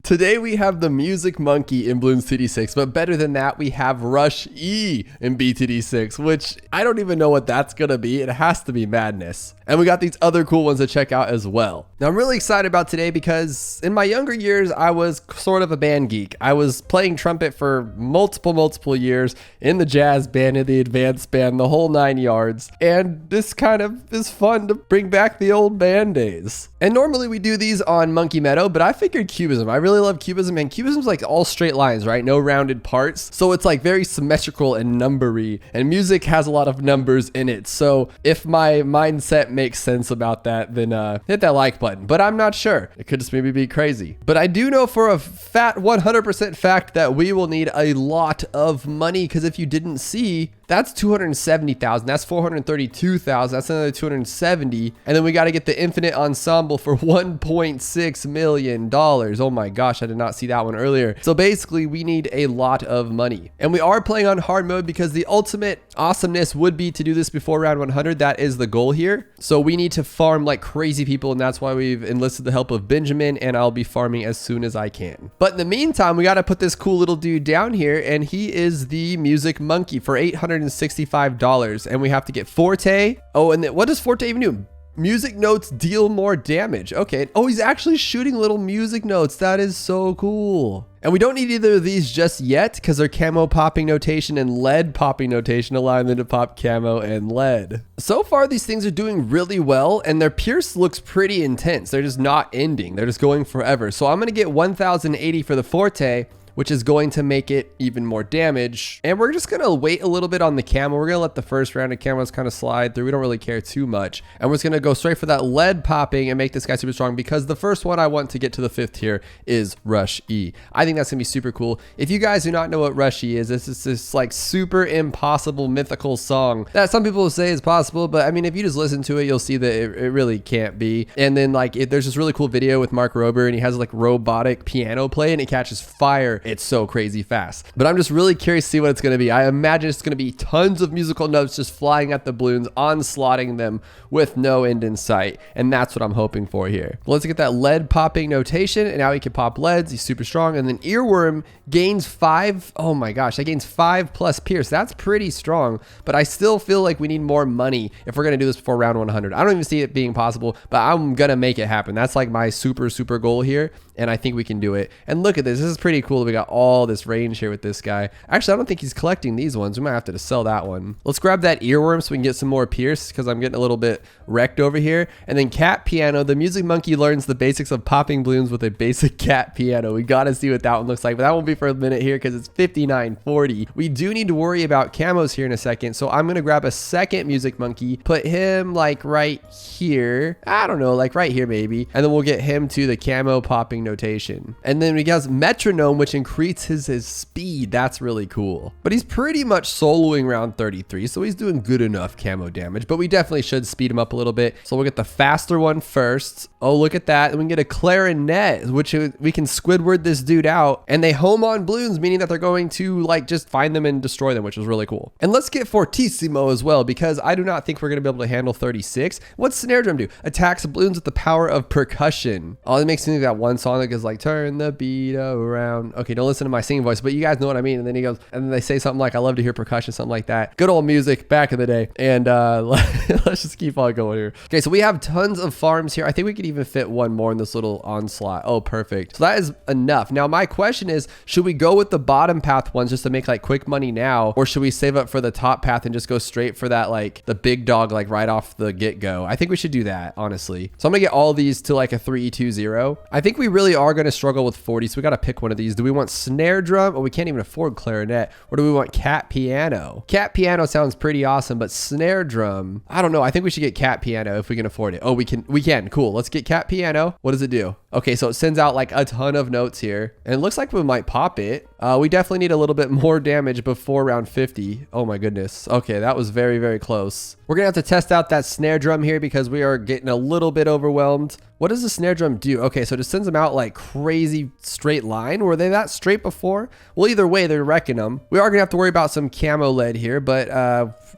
Today we have the Music Monkey in Bloons TD6, but better than that, we have Rush E in BTD6, which I don't even know what that's gonna be. It has to be madness. And we got these other cool ones to check out as well. Now I'm really excited about today because in my younger years, I was sort of a band geek. I was playing trumpet for multiple years in the jazz band, in the advanced band, the whole 9 yards. And this kind of is fun to bring back the old band days. And normally we do these on Monkey Meadow, but I figured Cubism. I really love Cubism, and Cubism's like all straight lines, right? No rounded parts. So it's like very symmetrical and numbery, and music has a lot of numbers in it. So if my mindset makes sense about that, then hit that like button. But I'm not sure. It could just maybe be crazy. But I do know for a fat 100% fact that we will need a lot of money, because if you didn't see, that's 270,000. That's 432,000. That's another 270. And then we got to get the infinite ensemble for $1.6 million. Oh my gosh, I did not see that one earlier. So basically, we need a lot of money. And we are playing on hard mode because the ultimate awesomeness would be to do this before round 100. That is the goal here. So we need to farm like crazy people, and that's why we've enlisted the help of Benjamin, and I'll be farming as soon as I can. But in the meantime, we got to put this cool little dude down here, and he is the Music Monkey for $865, and we have to get Forte. Oh, and then what does Forte even do? Music notes deal more damage. Okay. Oh, he's actually shooting little music notes. That is so cool. And we don't need either of these just yet because they're camo popping notation and lead popping notation, allowing them to pop camo and lead. So far, these things are doing really well, and their pierce looks pretty intense. They're just not ending. They're just going forever. So I'm going to get 1,080 for the Forte, which is going to make it even more damage. And we're just going to wait a little bit on the camo. We're going to let the first round of camos kind of slide through. We don't really care too much. And we're just going to go straight for that lead popping and make this guy super strong, because the first one I want to get to the 5th tier is Rush E. I think that's going to be super cool. If you guys do not know what Rush E is, this is this like super impossible mythical song that some people say is possible. But I mean, if you just listen to it, you'll see that it really can't be. And then like there's this really cool video with Mark Rober, and he has like robotic piano play, and it catches fire. It's so crazy fast. But I'm just really curious to see what it's going to be. I imagine it's going to be tons of musical notes just flying at the balloons, onslaughting them with no end in sight. And that's what I'm hoping for here. Let's get that lead popping notation, and now he can pop leads. He's super strong. And then Earworm gains 5. Oh my gosh, that gains 5 plus pierce. That's pretty strong, but I still feel like we need more money if we're going to do this before round 100. I don't even see it being possible, but I'm going to make it happen. That's like my super goal here, and I think we can do it. And look at this. This is pretty cool. We got all this range here with this guy. Actually, I don't think he's collecting these ones. We might have to sell that one. Let's grab that Earworm so we can get some more pierce, because I'm getting a little bit wrecked over here. And then Cat Piano. The Music Monkey learns the basics of popping balloons with a basic cat piano. We got to see what that one looks like, but that won't be for a minute here because it's 5940. We do need to worry about camos here in a second, so I'm going to grab a second Music Monkey, put him like right here. I don't know, like right here maybe. And then we'll get him to the camo popping notation. And then we got Metronome, which increases his speed. That's really cool. But he's pretty much soloing round 33, so he's doing good enough camo damage, but we definitely should speed him up a little bit. So we'll get the faster one first. Oh, look at that. And we can get a clarinet, which we can Squidward this dude out, and they home on balloons, meaning that they're going to like just find them and destroy them, which is really cool. And let's get Fortissimo as well, because I do not think we're going to be able to handle 36. What's Snare Drum do? Attacks balloons with the power of percussion. Oh, it makes me think of that one song that goes like, turn the beat around. Okay, don't listen to my singing voice, but you guys know what I mean. And then he goes, and then they say something like, I love to hear percussion, something like that. Good old music back in the day. And let's just keep on going here. Okay, so we have tons of farms here. I think we could even fit one more in this little onslaught. Oh, perfect. So that is enough. Now my question is, should we go with the bottom path ones just to make like quick money now, or should we save up for the top path and just go straight for that, like the big dog, like right off the get-go? I think we should do that, honestly. So I'm gonna get all these to like a 3-2-0. I think we really are gonna struggle with 40, so we gotta pick one of these. Do we want snare drum? Oh, we can't even afford clarinet. Or do we want cat piano? Cat piano sounds pretty awesome, but snare drum, I don't know. I think we should get cat piano if we can afford it. Oh, we can. Cool. Let's get cat piano. What does it do? Okay, so it sends out like a ton of notes here, and it looks like we might pop it. We definitely need a little bit more damage before round 50. Oh my goodness. Okay, that was very, very close. We're gonna have to test out that snare drum here because we are getting a little bit overwhelmed. What does the snare drum do? Okay, so it just sends them out like crazy straight line. Were they that straight before? Well, either way, they're wrecking them. We are gonna have to worry about some camo lead here, but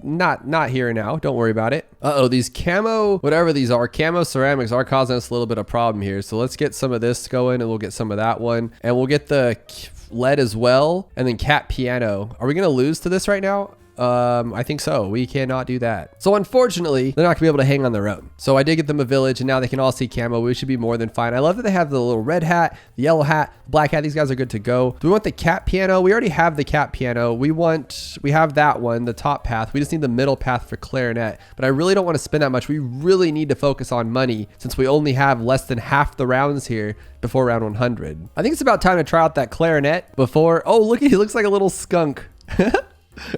not here now. Don't worry about it. Uh-oh, these camo, whatever these are, camo ceramics are causing us a little bit of problem here. So let's get some of this going and we'll get some of that one. And we'll get the lead as well. And then cat piano. Are we gonna lose to this right now? I think so. We cannot do that. So unfortunately, they're not gonna be able to hang on their own. So I did get them a village and now they can all see camo. We should be more than fine. I love that they have the little red hat, the yellow hat, black hat. These guys are good to go. Do we want the cat piano? We already have the cat piano. We have that one, the top path. We just need the middle path for clarinet, but I really don't want to spend that much. We really need to focus on money since we only have less than half the rounds here before round 100. I think it's about time to try out that clarinet before. Oh, look, he looks like a little skunk.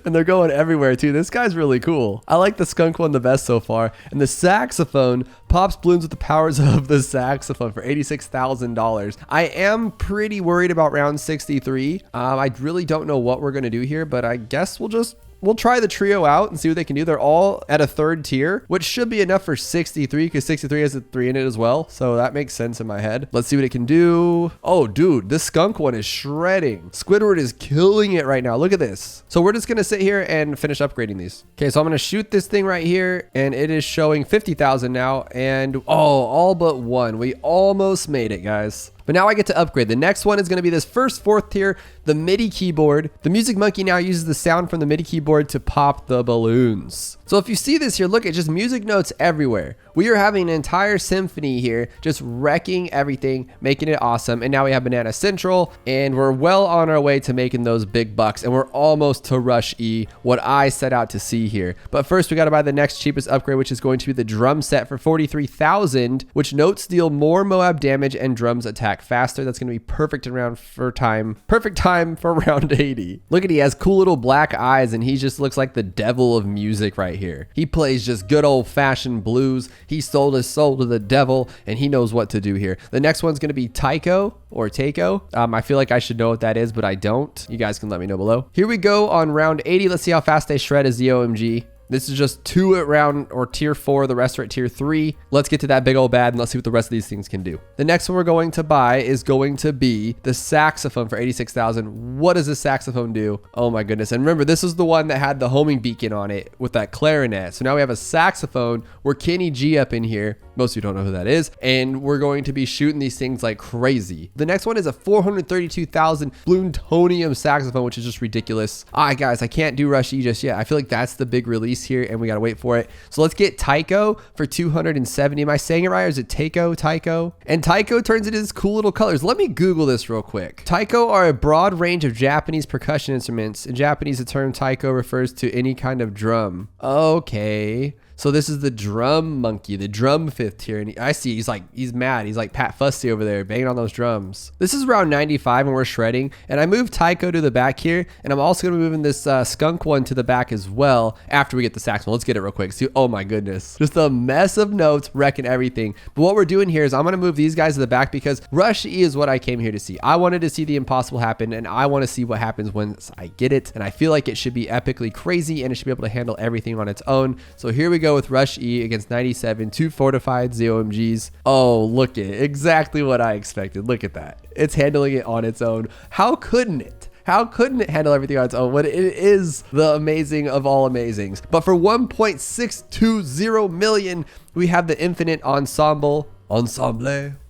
And they're going everywhere too. This guy's really cool. I like the skunk one the best so far. And the saxophone pops balloons with the powers of the saxophone for $86,000. I am pretty worried about round 63. I really don't know what we're going to do here, but I guess we'll try the trio out and see what they can do. They're all at a 3rd tier, which should be enough for 63 because 63 has a 3 in it as well. So that makes sense in my head. Let's see what it can do. Oh, dude, this skunk one is shredding. Squidward is killing it right now. Look at this. So we're just going to sit here and finish upgrading these. Okay, so I'm going to shoot this thing right here and it is showing 50,000 now. And oh, all but one. We almost made it, guys. But now I get to upgrade. The next one is going to be this first 4th tier, the MIDI keyboard. The Music Monkey now uses the sound from the MIDI keyboard to pop the balloons. So if you see this here, look, it's just music notes everywhere. We are having an entire symphony here, just wrecking everything, making it awesome. And now we have Banana Central, and we're well on our way to making those big bucks. And we're almost to Rush E, what I set out to see here. But first, we got to buy the next cheapest upgrade, which is going to be the drum set for 43,000, which notes deal more Moab damage and drums attack faster. That's going to be perfect perfect time for round 80. Look at, he has cool little black eyes and he just looks like the devil of music right here. He plays just good old fashioned blues. He sold his soul to the devil and he knows what to do here. The next one's going to be Taiko or Taiko. I feel like I should know what that is, but I don't. You guys can let me know below. Here we go on round 80. Let's see how fast they shred as the OMG. This is just 2 at round or tier 4. The rest are at tier 3. Let's get to that big old bad and let's see what the rest of these things can do. The next one we're going to buy is going to be the saxophone for 86,000. What does the saxophone do? Oh my goodness. And remember, this is the one that had the homing beacon on it with that clarinet. So now we have a saxophone. We're Kenny G up in here. Most of you don't know who that is. And we're going to be shooting these things like crazy. The next one is a 432,000 Bloontonium saxophone, which is just ridiculous. All right, guys, I can't do Rush E just yet. I feel like that's the big release here and we got to wait for it. So let's get Taiko for 270. Am I saying it right or is it Taiko? And Taiko turns into these cool little colors. Let me Google this real quick. Taiko are a broad range of Japanese percussion instruments. In Japanese, the term Taiko refers to any kind of drum. Okay. So this is the drum monkey, the drum 5th tier. And I see he's mad. He's like Pat Fussy over there banging on those drums. This is round 95 and we're shredding. And I moved Taiko to the back here. And I'm also going to be moving this skunk one to the back as well after we get the saxophone. Let's get it real quick. See, oh my goodness. Just a mess of notes wrecking everything. But what we're doing here is I'm going to move these guys to the back because Rush E is what I came here to see. I wanted to see the impossible happen and I want to see what happens once I get it. And I feel like it should be epically crazy and it should be able to handle everything on its own. So here we go with Rush E against 97, 2 fortified ZOMGs. Oh, look at it. Exactly what I expected. Look at that. It's handling it on its own. How couldn't it? How couldn't it handle everything on its own when it is the amazing of all amazings? But for 1.620 million, we have the infinite ensemble,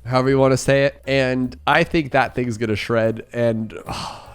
however you want to say it. And I think that thing's going to shred. And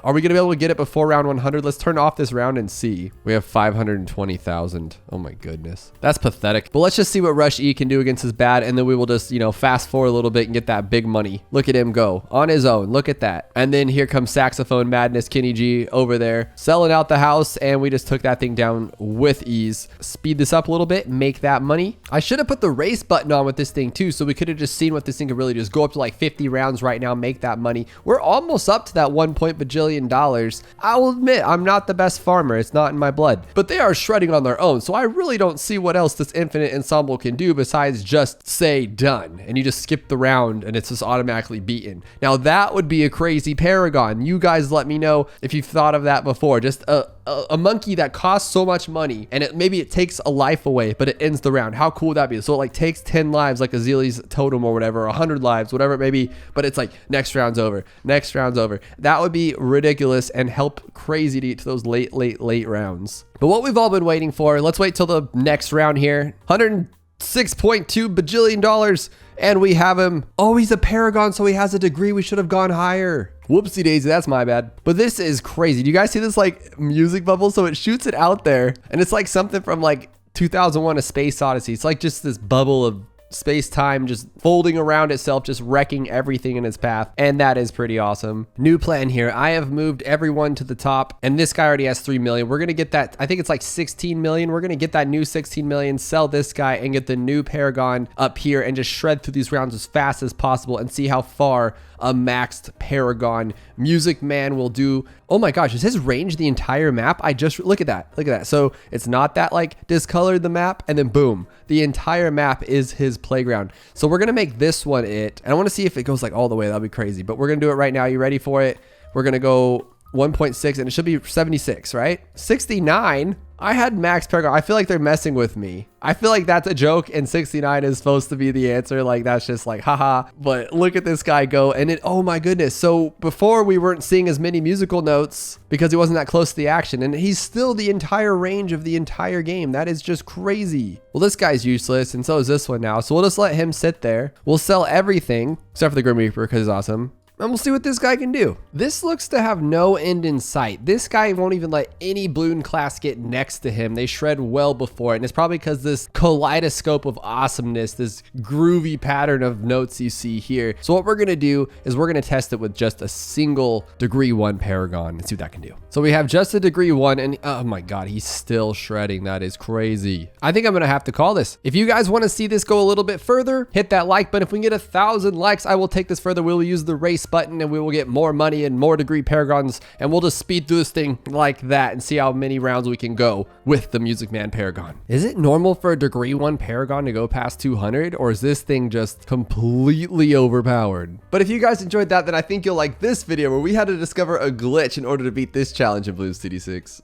are we going to be able to get it before round 100? Let's turn off this round and see. We have 520,000. Oh my goodness. That's pathetic. But let's just see what Rush E can do against his bad. And then we will just, fast forward a little bit and get that big money. Look at him go on his own. Look at that. And then here comes saxophone madness, Kenny G over there selling out the house. And we just took that thing down with ease. Speed this up a little bit, make that money. I should have put the race button on with this thing too. So we could have just seen what this thing could really do. Just go up to like 50 rounds right now, make that money. We're almost up to that 1 point bajillion bajillion dollars. I will admit, I'm not the best farmer. It's not in my blood. But they are shredding on their own, so I really don't see what else this infinite ensemble can do besides just say done. And you just skip the round and it's just automatically beaten. Now that would be a crazy Paragon. You guys let me know if you've thought of that before. Just a monkey that costs so much money and maybe it takes a life away, but it ends the round. How cool would that be? So it like takes 10 lives like Azili's totem or whatever, 100 lives, whatever it may be, but it's like next round's over, next round's over. That would be ridiculous and help crazy to get to those late rounds. But what we've all been waiting for, let's wait till the next round here. 106.2 bajillion dollars. And we have him. Oh, he's a Paragon, so he has a degree. We should have gone higher. Whoopsie daisy, that's my bad. But this is crazy. Do you guys see this like music bubble? So it shoots it out there and it's like something from like 2001 A Space Odyssey. It's like just this bubble of space-time just folding around itself, just wrecking everything in its path. And that is pretty awesome. New plan here. I have moved everyone to the top and this guy already has 3 million. We're going to get that. I think it's like 16 million. We're going to get that new 16 million, sell this guy and get the new Paragon up here and just shred through these rounds as fast as possible and see how far a maxed Paragon Music Man will do. Oh my gosh, is his range the entire map? I just look at that. Look at that. So it's not that like discolored the map and then boom, the entire map is his playground. So we're going to make this one it. And I want to see if it goes like all the way. That'll be crazy, but we're going to do it right now. You ready for it? We're going to go 1.6 and it should be 76, right? 69. I had max Paragon. I feel like they're messing with me. I feel like that's a joke and 69 is supposed to be the answer. Like that's just like, haha. But look at this guy go and it, oh my goodness. So before we weren't seeing as many musical notes because he wasn't that close to the action and he's still the entire range of the entire game. That is just crazy. Well, this guy's useless and so is this one now. So we'll just let him sit there. We'll sell everything except for the Grim Reaper because it's awesome. And we'll see what this guy can do. This looks to have no end in sight. This guy won't even let any Bloon class get next to him. They shred well before it. And it's probably because this kaleidoscope of awesomeness, this groovy pattern of notes you see here. So what we're gonna do is we're gonna test it with just a single degree 1 Paragon and see what that can do. So we have just a degree 1 and oh my God, he's still shredding. That is crazy. I think I'm gonna have to call this. If you guys wanna see this go a little bit further, hit that like button. If we can get 1,000 likes, I will take this further. We'll use the race button and we will get more money and more degree Paragons and we'll just speed through this thing like that and see how many rounds we can go with the Music Man Paragon. Is it normal for a degree 1 Paragon to go past 200 or is this thing just completely overpowered? But if you guys enjoyed that, then I think you'll like this video where we had to discover a glitch in order to beat this challenge in Bloons TD6.